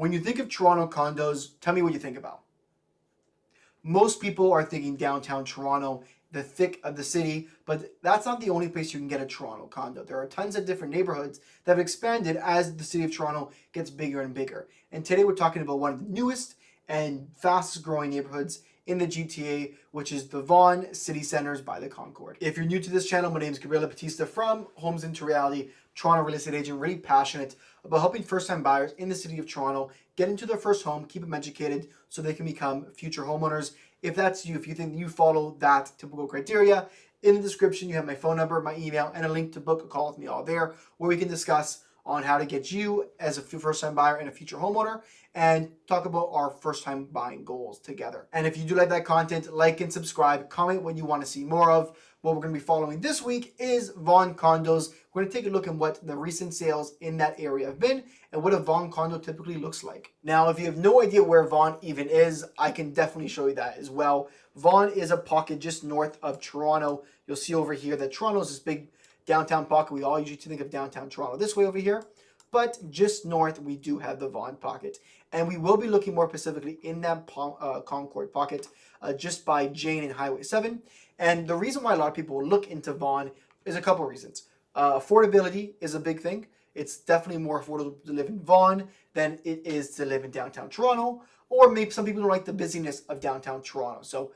When you think of Toronto condos, tell me what you think about. Most people are thinking downtown Toronto, the thick of the city, but that's not the only place you can get a Toronto condo. There are tons of different neighborhoods that have expanded as the city of Toronto gets bigger and bigger. And today we're talking about one of the newest and fastest growing neighborhoods in the GTA, which is the Vaughan City Centers by the Concord. If you're new to this channel, my name is Gabriele Battista from Homes into Reality, Toronto real estate agent, really passionate about helping first-time buyers in the city of Toronto get into their first home, keep them educated so they can become future homeowners. If that's you, if you think you follow that typical criteria, in the description you have my phone number, my email, and a link to book a call with me all there, where we can discuss on how to get you as a first-time buyer and a future homeowner and talk about our first-time buying goals together. And if you do like that content, like and subscribe, comment what you want to see more of. What we're going to be following this week is Vaughan Condos. We're going to take a look at what the recent sales in that area have been and what a Vaughan condo typically looks like. Now, if you have no idea where Vaughan even is, I can definitely show you that as well. Vaughan is a pocket just north of Toronto. You'll see over here that Toronto is this big downtown pocket. We all usually think of downtown Toronto this way over here, but just north we do have the Vaughan pocket, and we will be looking more specifically in that Concord pocket just by Jane and Highway 7. And the reason why a lot of people will look into Vaughan is a couple of reasons. Affordability is a big thing. It's definitely more affordable to live in Vaughan than it is to live in downtown Toronto, or maybe some people don't like the busyness of downtown Toronto. So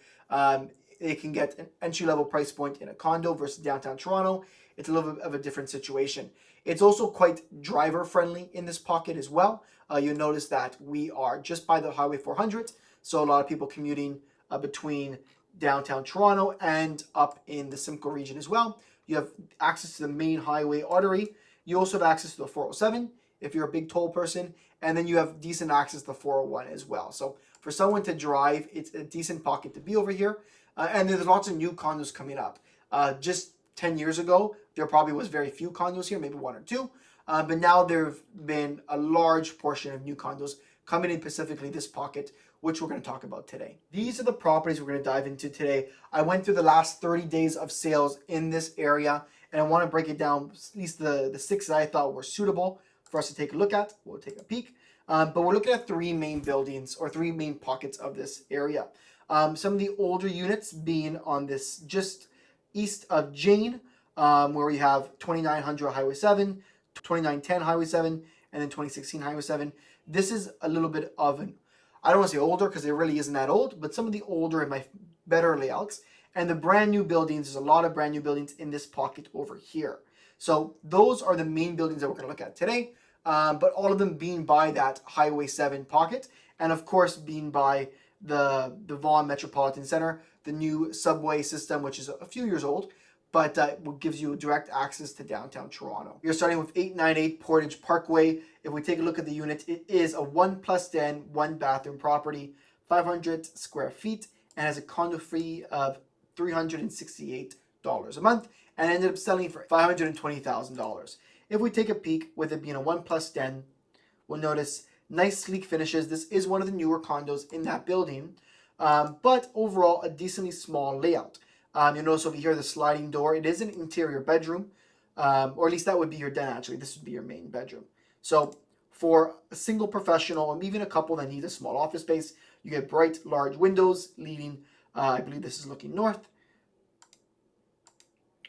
they can get an entry-level price point in a condo versus downtown Toronto. It's a little bit of a different situation. It's also quite driver-friendly in this pocket as well. You'll notice that we are just by the Highway 400, so a lot of people commuting between downtown Toronto and up in the Simcoe region as well. You have access to the main highway artery. You also have access to the 407 if you're a big toll person, and then you have decent access to the 401 as well. So for someone to drive, it's a decent pocket to be over here. And there's lots of new condos coming up. Just 10 years ago, there probably was very few condos here, maybe one or two. But now there have been a large portion of new condos coming in specifically this pocket, which we're going to talk about today. These are the properties we're going to dive into today. I went through the last 30 days of sales in this area, and I want to break it down, at least the 6 that I thought were suitable for us to take a look at. We'll take a peek. But we're looking at 3 main buildings or 3 main pockets of this area. Some of the older units being on this just east of Jane, where we have 2900 Highway 7, 2910 Highway 7, and then 2016 Highway 7. This is a little bit of an, I don't want to say older because it really isn't that old, but some of the older and my better layouts. And the brand new buildings, there's a lot of brand new buildings in this pocket over here. So those are the main buildings that we're going to look at today, but all of them being by that Highway 7 pocket, and of course being by the Vaughan Metropolitan Center, the new subway system, which is a few years old, but gives you direct access to downtown Toronto. You're starting with 898 Portage Parkway. If we take a look at the unit, it is a 1+den, 1-bathroom property, 500 square feet, and has a condo fee of $368 a month, and ended up selling for $520,000. If we take a peek, with it being a 1+den, we'll notice nice sleek finishes. This is one of the newer condos in that building, but overall a decently small layout. You'll notice over here the sliding door. It is an interior bedroom, or at least that would be your den actually. This would be your main bedroom. So for a single professional and even a couple that need a small office space, you get bright large windows leading, I believe this is looking north.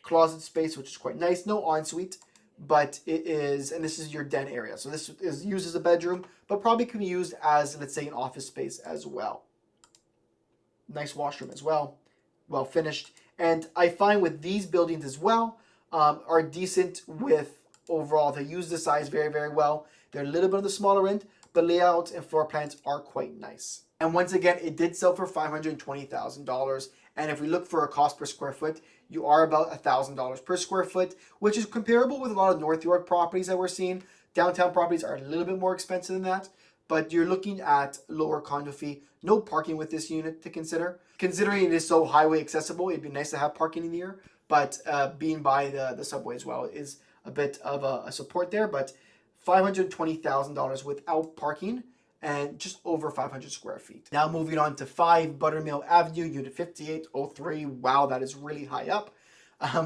Closet space, which is quite nice. No ensuite, but it is, and this is your den area. So this is used as a bedroom, but probably can be used as, let's say, an office space as well. Nice washroom as well, well finished. And I find with these buildings as well, are decent with overall. They use the size very, very well. They're a little bit on the smaller end, but layouts and floor plans are quite nice. And once again, it did sell for $520,000. And if we look for a cost per square foot, you are about $1,000 per square foot, which is comparable with a lot of North York properties that we're seeing. Downtown properties are a little bit more expensive than that, but you're looking at lower condo fee. No parking with this unit to consider. Considering it is so highway accessible, it'd be nice to have parking in here, but being by the subway as well is a bit of a support there. But $520,000 without parking and just over 500 square feet. Now moving on to 5 Buttermill Avenue, Unit 5803. Wow, that is really high up.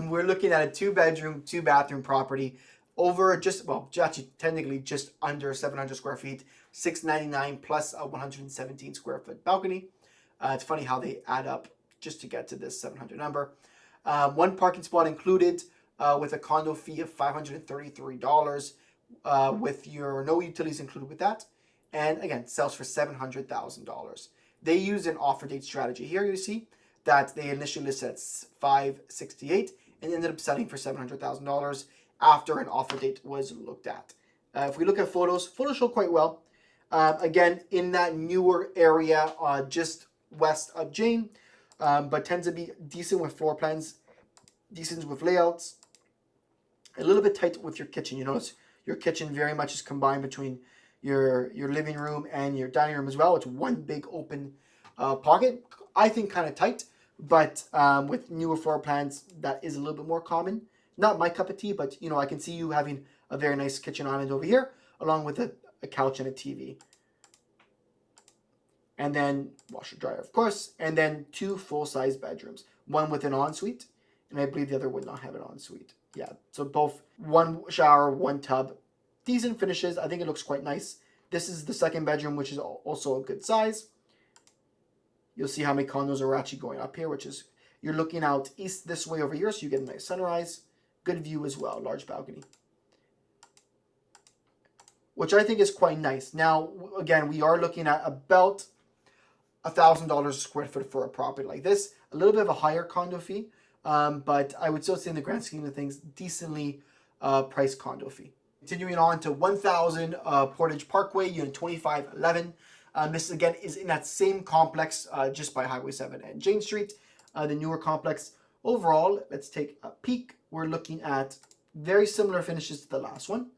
We're looking at a 2-bedroom, 2-bathroom property over just, well, actually technically just under 700 square feet, $699 plus a 117 square foot balcony. It's funny how they add up just to get to this 700 number. One parking spot included with a condo fee of $533 with your no utilities included with that. And again, sells for $700,000. They used an offer date strategy here. You see that they initially listed at $568 and ended up selling for $700,000 after an offer date was looked at. If we look at photos show quite well. Again, in that newer area, just west of Jane, but tends to be decent with floor plans, decent with layouts. A little bit tight with your kitchen. You notice your kitchen very much is combined between your living room and your dining room as well. It's one big open pocket. I think kind of tight, but with newer floor plans, that is a little bit more common. Not my cup of tea, but you know, I can see you having a very nice kitchen island over here, along with a couch and a TV. And then washer dryer, of course, and then 2 full-size bedrooms, one with an ensuite, and I believe the other would not have an ensuite. Yeah, so both 1 shower, 1 tub, decent finishes. I think it looks quite nice. This is the second bedroom, which is also a good size. You'll see how many condos are actually going up here, which is, you're looking out east this way over here, so you get a nice sunrise. Good view as well, large balcony, which I think is quite nice. Now, again, we are looking at about $1,000 a square foot for a property like this. A little bit of a higher condo fee, but I would still say in the grand scheme of things, decently priced condo fee. Continuing on to 1000 Portage Parkway, unit 2511. This again is in that same complex just by Highway 7 and Jane Street, the newer complex. Overall, let's take a peek. We're looking at very similar finishes to the last one,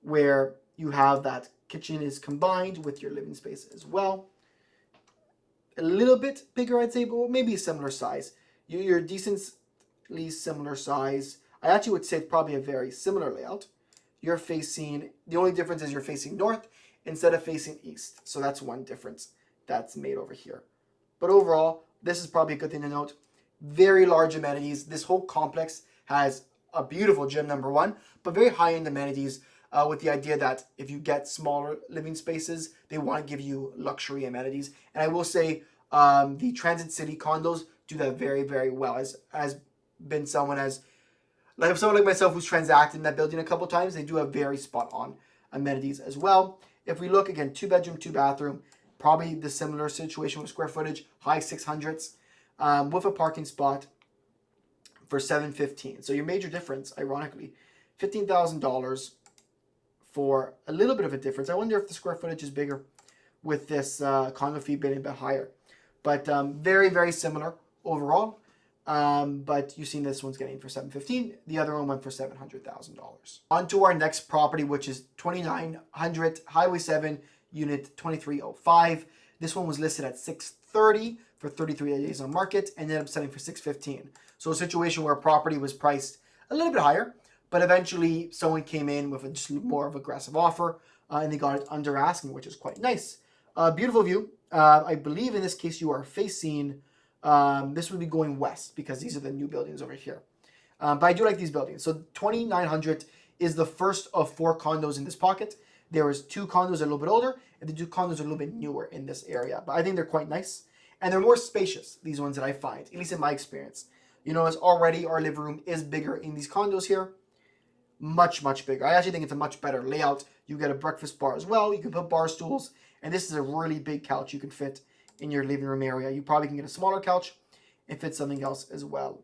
where you have that kitchen is combined with your living space as well. A little bit bigger, I'd say, but maybe a similar size. You're decently similar size. I actually would say it's probably a very similar layout. You're facing, the only difference is you're facing north instead of facing east. So that's one difference that's made over here. But overall, this is probably a good thing to note. Very large amenities. This whole complex has a beautiful gym, number one, but very high-end amenities with the idea that if you get smaller living spaces, they want to give you luxury amenities. And I will say the Transit City condos do that very, very well. As been someone like myself who's transacted in that building a couple times, they do have very spot-on amenities as well. If we look again, 2-bedroom, 2-bathroom, probably the similar situation with square footage, high 600s, with a parking spot for $715. So your major difference, ironically, $15,000 for a little bit of a difference. I wonder if the square footage is bigger with this condo fee being a bit higher. But very, very similar overall. But you've seen this one's getting for $715. The other one went for $700,000. On to our next property, which is 2900 Highway 7, Unit 2305. This one was listed at $630 for 33 days on market and ended up selling for $615. So a situation where a property was priced a little bit higher, but eventually someone came in with a just more of aggressive offer and they got it under asking, which is quite nice. Beautiful view. I believe in this case you are facing, this would be going west because these are the new buildings over here. But I do like these buildings. So 2900 is the first of 4 condos in this pocket. There is 2 condos a little bit older and the 2 condos are a little bit newer in this area. But I think they're quite nice. And they're more spacious, these ones that I find, at least in my experience. You notice already our living room is bigger in these condos here. Much, much bigger. I actually think it's a much better layout. You get a breakfast bar as well. You can put bar stools. And this is a really big couch you can fit in your living room area. You probably can get a smaller couch and fit something else as well.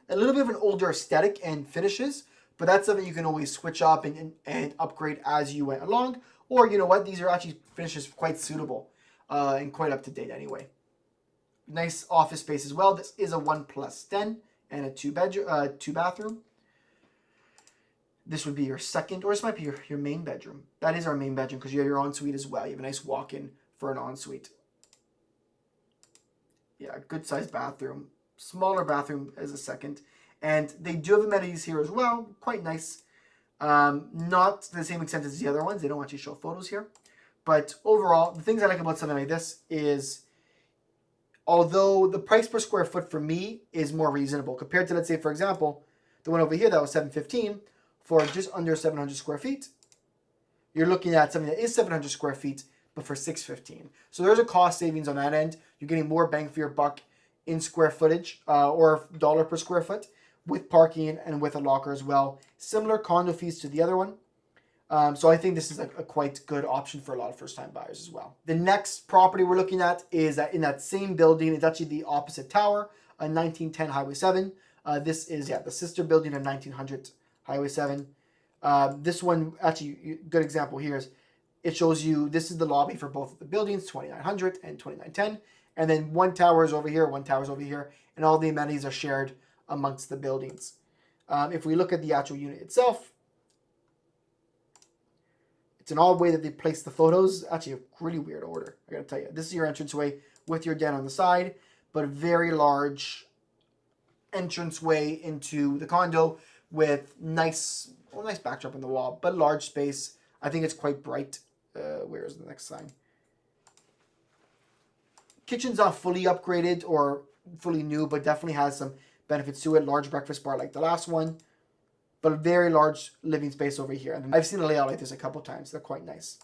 A little bit of an older aesthetic and finishes, but that's something you can always switch up and upgrade as you went along. Or you know what? These are actually finishes quite suitable and quite up to date anyway. Nice office space as well. This is a 1+10 and a 2-bathroom. This would be your second, or this might be your main bedroom. That is our main bedroom because you have your ensuite as well. You have a nice walk-in for an ensuite. Yeah, good sized bathroom. Smaller bathroom as a second. And they do have amenities here as well. Quite nice. Not to the same extent as the other ones. They don't actually show photos here. But overall, the things I like about something like this is, although the price per square foot for me is more reasonable compared to, let's say, for example, the one over here that was $715 for just under 700 square feet. you're looking at something that is 700 square feet, but for 615. So there's a cost savings on that end. You're getting more bang for your buck in square footage or dollar per square foot with parking and with a locker as well. Similar condo fees to the other one. So I think this is a quite good option for a lot of first-time buyers as well. The next property we're looking at is in that same building. It's actually the opposite tower, 1910 Highway 7. This is the sister building of 1900 Highway 7. This one, actually, good example here is it shows you this is the lobby for both of the buildings, 2900 and 2910. And then one tower is over here, one tower is over here, and all the amenities are shared amongst the buildings. If we look at the actual unit itself, it's an odd way that they place the photos. Actually, a really weird order, I gotta tell you. This is your entranceway with your den on the side, but a very large entranceway into the condo with nice backdrop on the wall, but large space. I think it's quite bright. Where is the next sign? Kitchen's not fully upgraded or fully new, but definitely has some benefits to it. Large breakfast bar like the last one, but a very large living space over here. And I've seen a layout like this a couple times. They're quite nice.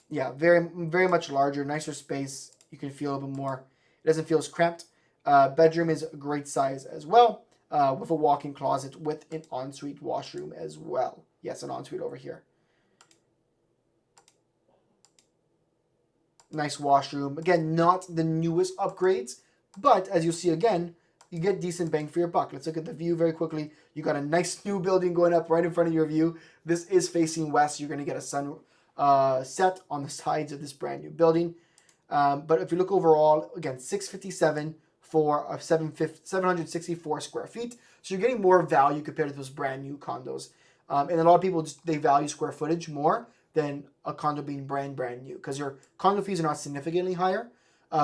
Yeah, very, very much larger, nicer space. You can feel a little bit more. It doesn't feel as cramped. Bedroom is a great size as well, with a walk-in closet with an ensuite washroom as well. Yes, an ensuite over here. Nice washroom. Again, not the newest upgrades, but as you'll see again, you get decent bang for your buck. Let's look at the view very quickly. You got a nice new building going up right in front of your view. This is facing west. You're going to get a sun set on the sides of this brand new building. But if you look overall, again, 657 for 764 square feet. So you're getting more value compared to those brand new condos. And a lot of people, they value square footage more than a condo being brand new, because your condo fees are not significantly higher,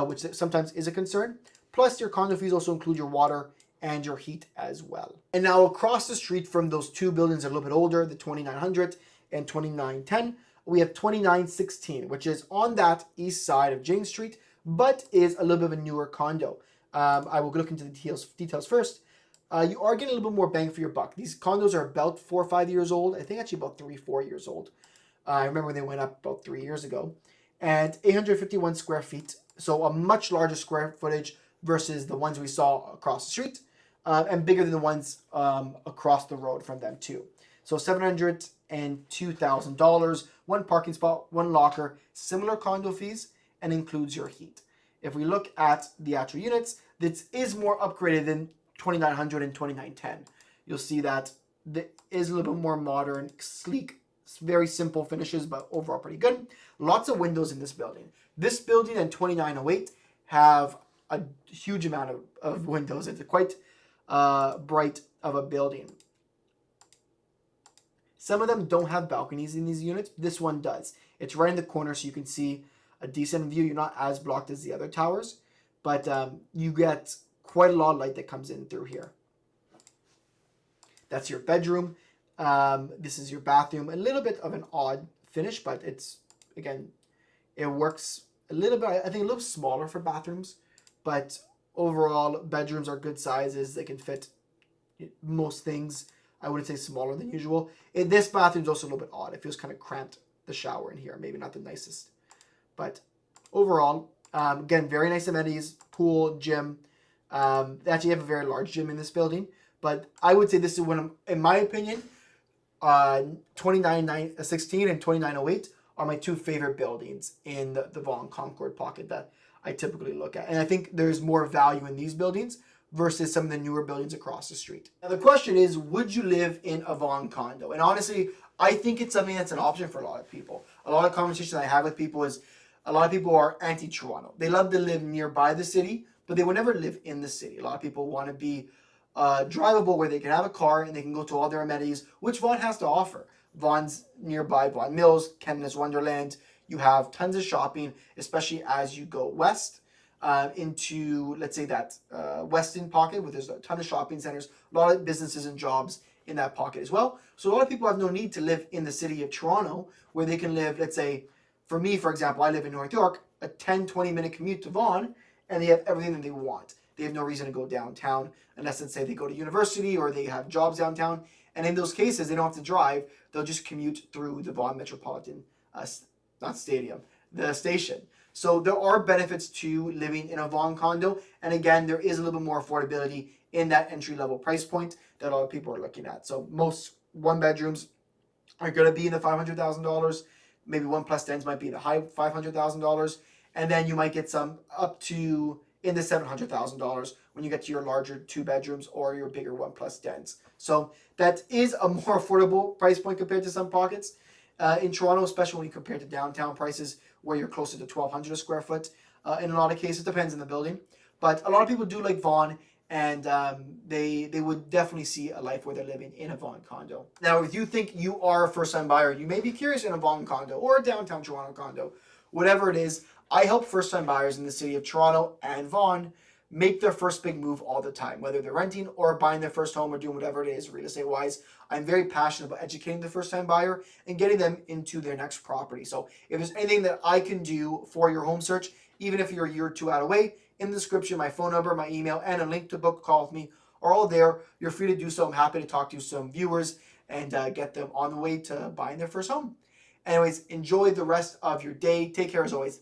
which sometimes is a concern. Plus, your condo fees also include your water and your heat as well. And now across the street from those two buildings that are a little bit older, the 2900 and 2910, we have 2916, which is on that east side of James Street, but is a little bit of a newer condo. I will look into the details first. You are getting a little bit more bang for your buck. These condos are about 4 or 5 years old. I think actually about 3-4 years old. I remember when they went up about 3 years ago. And 851 square feet. So a much larger square footage versus the ones we saw across the street. And bigger than the ones across the road from them too. So $702,000, one parking spot, one locker, similar condo fees, and includes your heat. If we look at the actual units, this is more upgraded than 2900 and 2910. You'll see that it is a little bit more modern, sleek, very simple finishes, but overall pretty good. Lots of windows in this building. This building and 2908 have a huge amount of windows. It's quite bright of a building. Some of them don't have balconies in these units. This one does. It's right in the corner, so you can see a decent view. You're not as blocked as the other towers, but you get quite a lot of light that comes in through here. That's your bedroom. This is your bathroom. A little bit of an odd finish, but it's, again, it works a little bit. I think a little smaller for bathrooms, but overall, bedrooms are good sizes. They can fit most things. I wouldn't say smaller than usual. This bathroom's also a little bit odd. It feels kind of cramped, the shower in here. Maybe not the nicest. But overall, again, very nice amenities, pool, gym. They actually have a very large gym in this building. But I would say this is one of, in my opinion, 2916 and 2908 are my two favorite buildings in the Vaughan Concord pocket that I typically look at. And I think there's more value in these buildings versus some of the newer buildings across the street. Now the question is, would you live in a Vaughan condo? And honestly, I think it's something that's an option for a lot of people. A lot of conversations I have with people is, a lot of people are anti-Toronto. They love to live nearby the city, but they will never live in the city. A lot of people want to be drivable, where they can have a car and they can go to all their amenities, which Vaughan has to offer. Vaughan's nearby, Vaughan Mills, Canada's Wonderland. You have tons of shopping, especially as you go west into, let's say, that western pocket, where there's a ton of shopping centers, a lot of businesses and jobs in that pocket as well. So a lot of people have no need to live in the city of Toronto, where they can live, let's say, for me, for example, I live in North York, a 10-20 minute commute to Vaughan, and they have everything that they want. They have no reason to go downtown unless, let's say, they go to university or they have jobs downtown, And in those cases, they don't have to drive. They'll just commute through the Vaughan Metropolitan, not stadium, the station. So there are benefits to living in a Vaughan condo. And again, there is a little bit more affordability in that entry-level price point that a lot of people are looking at. So most one bedrooms are going to be in the $500,000. Maybe 1+10s might be in the high $500,000. And then you might get some up to in the $700,000 when you get to your larger 2 bedrooms or your bigger 1+10s. So that is a more affordable price point compared to some pockets in Toronto, especially when you compare to downtown prices where you're closer to 1,200 a square foot. In a lot of cases, depends on the building. But a lot of people do like Vaughan, and they would definitely see a life where they're living in a Vaughan condo. Now, if you think you are a first-time buyer, you may be curious in a Vaughan condo or a downtown Toronto condo, whatever it is. I help first-time buyers in the city of Toronto and Vaughan make their first big move all the time, whether they're renting or buying their first home or doing whatever it is real estate-wise. I'm very passionate about educating the first-time buyer and getting them into their next property. So if there's anything that I can do for your home search, even if you're a year or two out away, in the description, my phone number, my email, and a link to book a call with me are all there. You're free to do so. I'm happy to talk to some viewers and get them on the way to buying their first home. Anyways, enjoy the rest of your day. Take care as always.